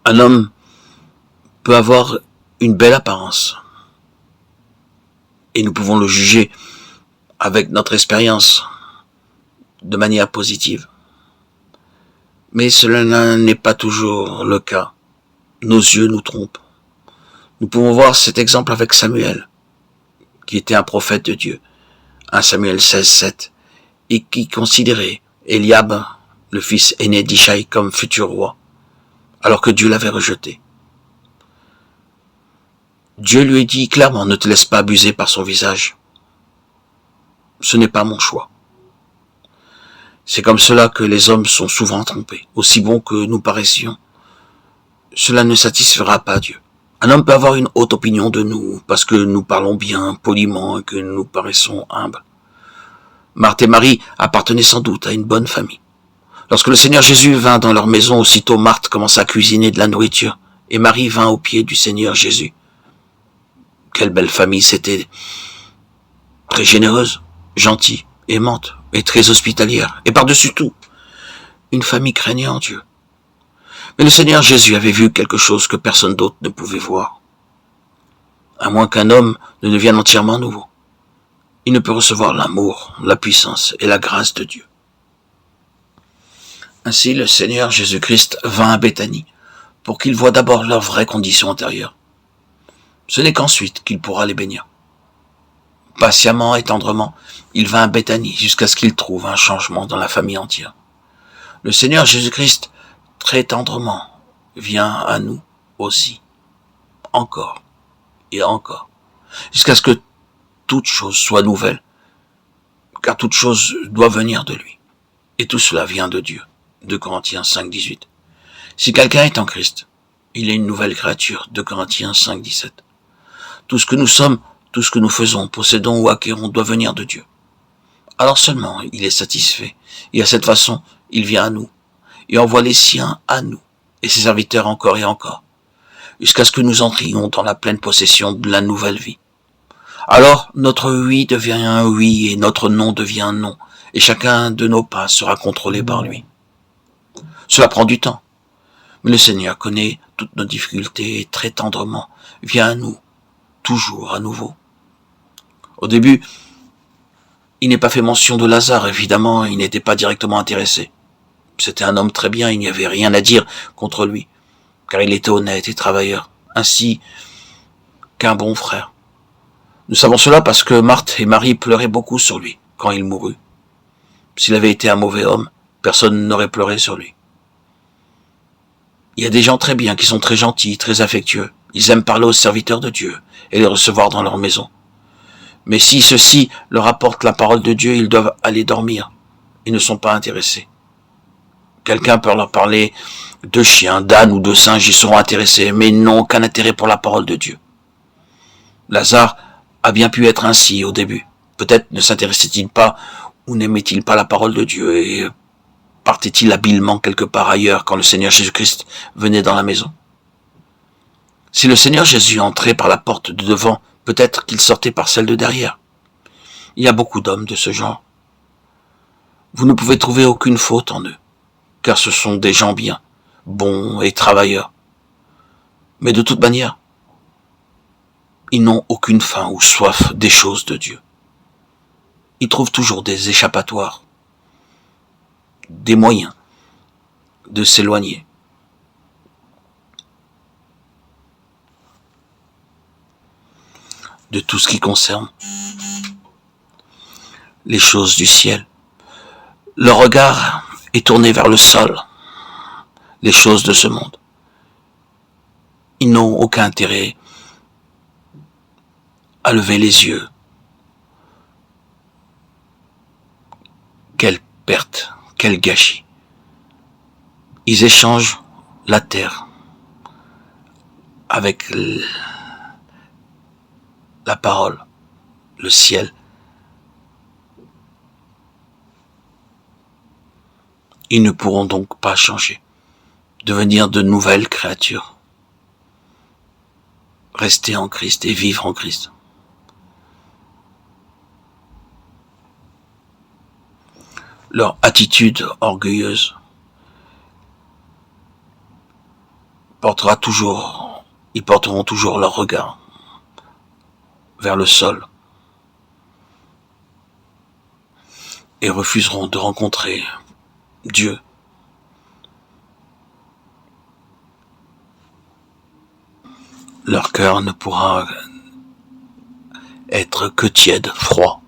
Un homme peut avoir une belle apparence et nous pouvons le juger avec notre expérience de manière positive. Mais cela n'est pas toujours le cas. Nos yeux nous trompent. Nous pouvons voir cet exemple avec Samuel, qui était un prophète de Dieu, 1 Samuel 16:7, et qui considérait Eliab, le fils aîné d'Ishaï, comme futur roi, alors que Dieu l'avait rejeté. Dieu lui dit clairement, ne te laisse pas abuser par son visage. Ce n'est pas mon choix. C'est comme cela que les hommes sont souvent trompés. Aussi bons que nous paraissions, cela ne satisfera pas Dieu. Un homme peut avoir une haute opinion de nous parce que nous parlons bien, poliment et que nous paraissons humbles. Marthe et Marie appartenaient sans doute à une bonne famille. Lorsque le Seigneur Jésus vint dans leur maison, aussitôt Marthe commença à cuisiner de la nourriture et Marie vint aux pieds du Seigneur Jésus. Quelle belle famille c'était, très généreuse, gentille, aimante et très hospitalière. Et par-dessus tout, une famille craignant Dieu. Mais le Seigneur Jésus avait vu quelque chose que personne d'autre ne pouvait voir. À moins qu'un homme ne devienne entièrement nouveau, il ne peut recevoir l'amour, la puissance et la grâce de Dieu. Ainsi, le Seigneur Jésus-Christ vint à Béthanie pour qu'il voie d'abord leur vraie condition intérieure. Ce n'est qu'ensuite qu'il pourra les bénir. Patiemment et tendrement, il vint à Béthanie jusqu'à ce qu'il trouve un changement dans la famille entière. Le Seigneur Jésus-Christ, très tendrement, vient à nous aussi, encore et encore, jusqu'à ce que toute chose soit nouvelle, car toute chose doit venir de lui. Et tout cela vient de Dieu. 2 Corinthiens 5:18. Si quelqu'un est en Christ, il est une nouvelle créature. 2 Corinthiens 5:17. Tout ce que nous sommes, tout ce que nous faisons, possédons ou acquérons doit venir de Dieu. Alors seulement il est satisfait, et à cette façon, il vient à nous, et envoie les siens à nous, et ses serviteurs encore et encore, jusqu'à ce que nous entrions dans la pleine possession de la nouvelle vie. Alors notre oui devient un oui, et notre non devient un non, et chacun de nos pas sera contrôlé par lui. Cela prend du temps, mais le Seigneur connaît toutes nos difficultés et très tendrement vient à nous, toujours à nouveau. Au début, il n'est pas fait mention de Lazare, évidemment, il n'était pas directement intéressé. C'était un homme très bien, il n'y avait rien à dire contre lui, car il était honnête et travailleur, ainsi qu'un bon frère. Nous savons cela parce que Marthe et Marie pleuraient beaucoup sur lui quand il mourut. S'il avait été un mauvais homme, personne n'aurait pleuré sur lui. Il y a des gens très bien qui sont très gentils, très affectueux. Ils aiment parler aux serviteurs de Dieu et les recevoir dans leur maison. Mais si ceux-ci leur apportent la parole de Dieu, ils doivent aller dormir. Ils ne sont pas intéressés. Quelqu'un peut leur parler de chiens, d'ânes ou de singes, ils seront intéressés, mais ils n'ont aucun intérêt pour la parole de Dieu. Lazare a bien pu être ainsi au début. Peut-être ne s'intéressait-il pas ou n'aimait-il pas la parole de Dieu et partait-il habilement quelque part ailleurs quand le Seigneur Jésus-Christ venait dans la maison. Si le Seigneur Jésus entrait par la porte de devant, peut-être qu'il sortait par celle de derrière. Il y a beaucoup d'hommes de ce genre. Vous ne pouvez trouver aucune faute en eux, car ce sont des gens bien, bons et travailleurs. Mais de toute manière, ils n'ont aucune faim ou soif des choses de Dieu. Ils trouvent toujours des échappatoires, des moyens de s'éloigner. De tout ce qui concerne les choses du ciel. Leur regard est tourné vers le sol, les choses de ce monde. Ils n'ont aucun intérêt à lever les yeux. Quelle perte, quel gâchis. Ils échangent la terre avec la parole, le ciel. Ils ne pourront donc pas changer, devenir de nouvelles créatures, rester en Christ et vivre en Christ. Leur attitude orgueilleuse ils porteront toujours leur regard vers le sol et refuseront de rencontrer Dieu. Leur cœur ne pourra être que tiède, froid.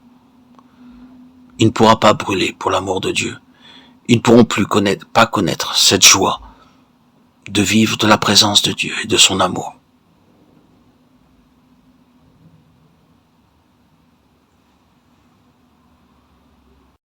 Il ne pourra pas brûler pour l'amour de Dieu. Ils ne pourront plus pas connaître cette joie de vivre de la présence de Dieu et de son amour.